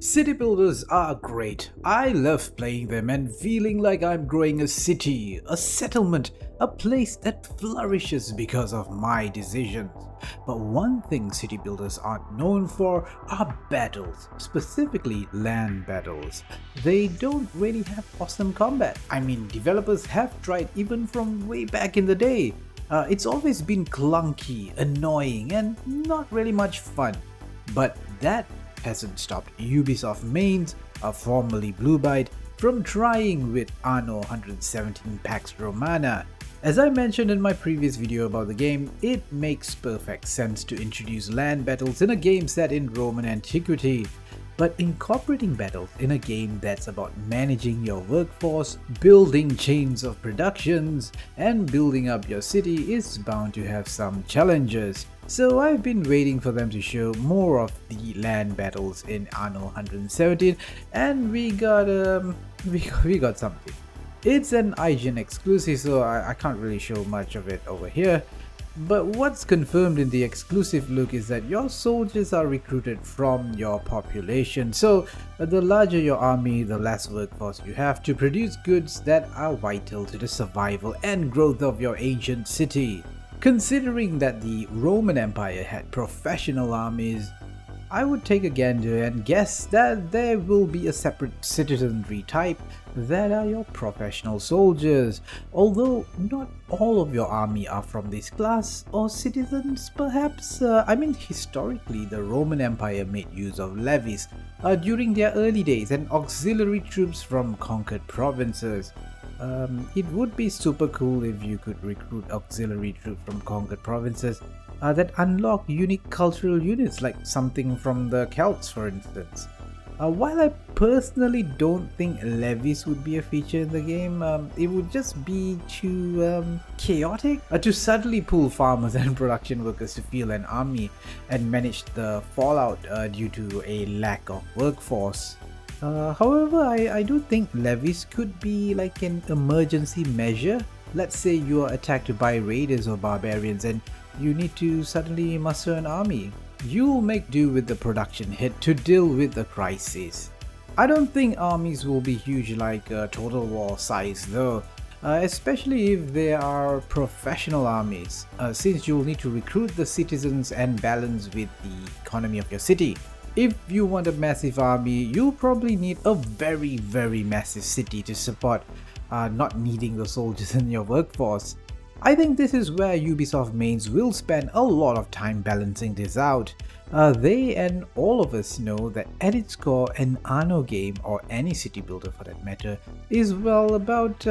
City builders are great. I love playing them and feeling like I'm growing a city, a settlement, a place that flourishes because of my decisions. But one thing city builders aren't known for are battles, specifically land battles. They don't really have awesome combat. I mean, developers have tried even from way back in the day. It's always been clunky, annoying, and not really much fun. But that hasn't stopped Ubisoft mains, formerly Blue Byte, from trying with Anno 117 Pax Romana. As I mentioned in my previous video about the game, it makes perfect sense to introduce land battles in a game set in Roman antiquity. But incorporating battles in a game that's about managing your workforce, building chains of productions, and building up your city is bound to have some challenges. So I've been waiting for them to show more of the land battles in Anno 117, and we got something. It's an IGN exclusive, so I can't really show much of it over here. But what's confirmed in the exclusive look is that your soldiers are recruited from your population, so the larger your army, the less workforce you have to produce goods that are vital to the survival and growth of your ancient city. Considering that the Roman Empire had professional armies, I would take a gander and guess that there will be a separate citizenry type that are your professional soldiers, although not all of your army are from this class or citizens perhaps. I mean, historically the Roman Empire made use of levies during their early days and auxiliary troops from conquered provinces. It would be super cool if you could recruit auxiliary troops from conquered provinces that unlock unique cultural units, like something from the Celts for instance. While I personally don't think levies would be a feature in the game, it would just be too chaotic to suddenly pull farmers and production workers to field an army and manage the fallout due to a lack of workforce. However, I do think levies could be like an emergency measure. Let's say you are attacked by raiders or barbarians and you need to suddenly muster an army. You'll make do with the production hit to deal with the crisis. I don't think armies will be huge like Total War size though, especially if they are professional armies, since you'll need to recruit the citizens and balance with the economy of your city. If you want a massive army, you'll probably need a very massive city to support not needing the soldiers in your workforce. I think this is where Ubisoft mains will spend a lot of time balancing this out. They and all of us know that at its core, an Anno game, or any city builder for that matter, is well about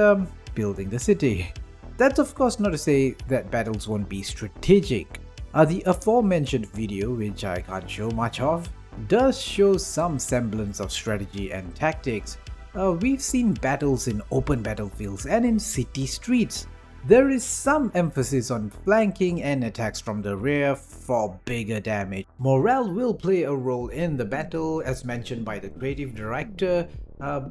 building the city. That's of course not to say that battles won't be strategic. The aforementioned video, which I can't show much of, does show some semblance of strategy and tactics. We've seen battles in open battlefields and in city streets. There is some emphasis on flanking and attacks from the rear for bigger damage. Morale will play a role in the battle, as mentioned by the creative director.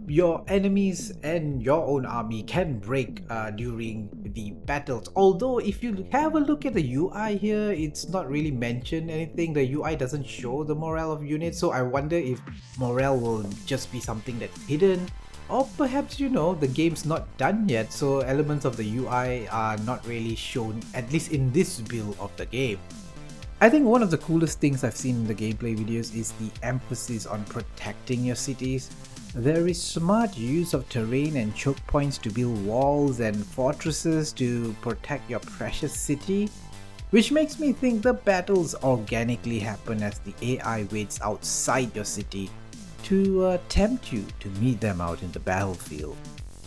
Your enemies and your own army can break during the battles. Although if you have a look at the UI here, it's not really mentioned anything. The UI doesn't show the morale of units, so I wonder if morale will just be something that's hidden. Or perhaps, the game's not done yet, so elements of the UI are not really shown, at least in this build of the game. I think one of the coolest things I've seen in the gameplay videos is the emphasis on protecting your cities. There is smart use of terrain and choke points to build walls and fortresses to protect your precious city, which makes me think the battles organically happen as the AI waits outside your city to tempt you to meet them out in the battlefield.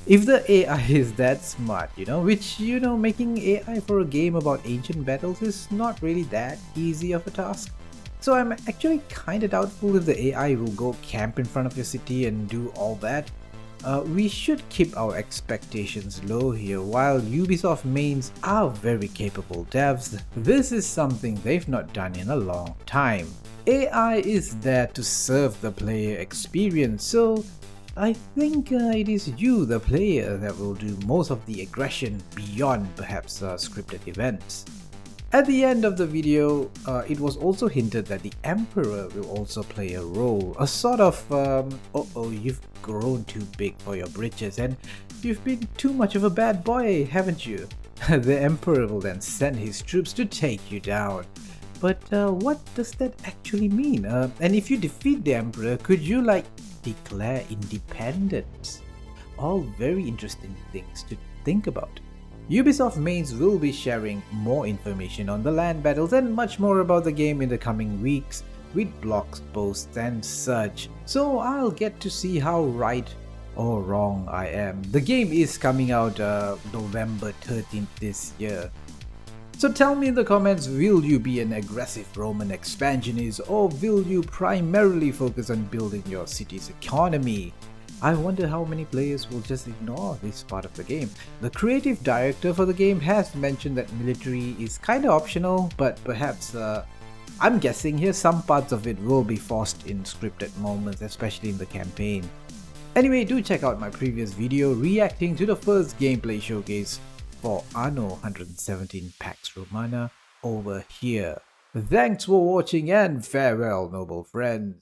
If the AI is that smart, which making AI for a game about ancient battles is not really that easy of a task. So I'm actually kinda doubtful if the AI will go camp in front of your city and do all that. We should keep our expectations low here. While Ubisoft mains are very capable devs, this is something they've not done in a long time. AI is there to serve the player experience, so I think it is you, the player, that will do most of the aggression beyond perhaps scripted events. At the end of the video, it was also hinted that the Emperor will also play a role, a sort of, uh-oh, you've grown too big for your britches and you've been too much of a bad boy, haven't you? The Emperor will then send his troops to take you down. But what does that actually mean? And if you defeat the Emperor, could you declare independence? All very interesting things to think about. Ubisoft mains will be sharing more information on the land battles and much more about the game in the coming weeks with blogs, posts and such, so I'll get to see how right or wrong I am. The game is coming out November 13th this year. So tell me in the comments, will you be an aggressive Roman expansionist or will you primarily focus on building your city's economy? I wonder how many players will just ignore this part of the game. The creative director for the game has mentioned that military is kinda optional, but perhaps, I'm guessing here some parts of it will be forced in scripted moments, especially in the campaign. Anyway, do check out my previous video reacting to the first gameplay showcase for Anno 117 Pax Romana over here. Thanks for watching and farewell, noble friends.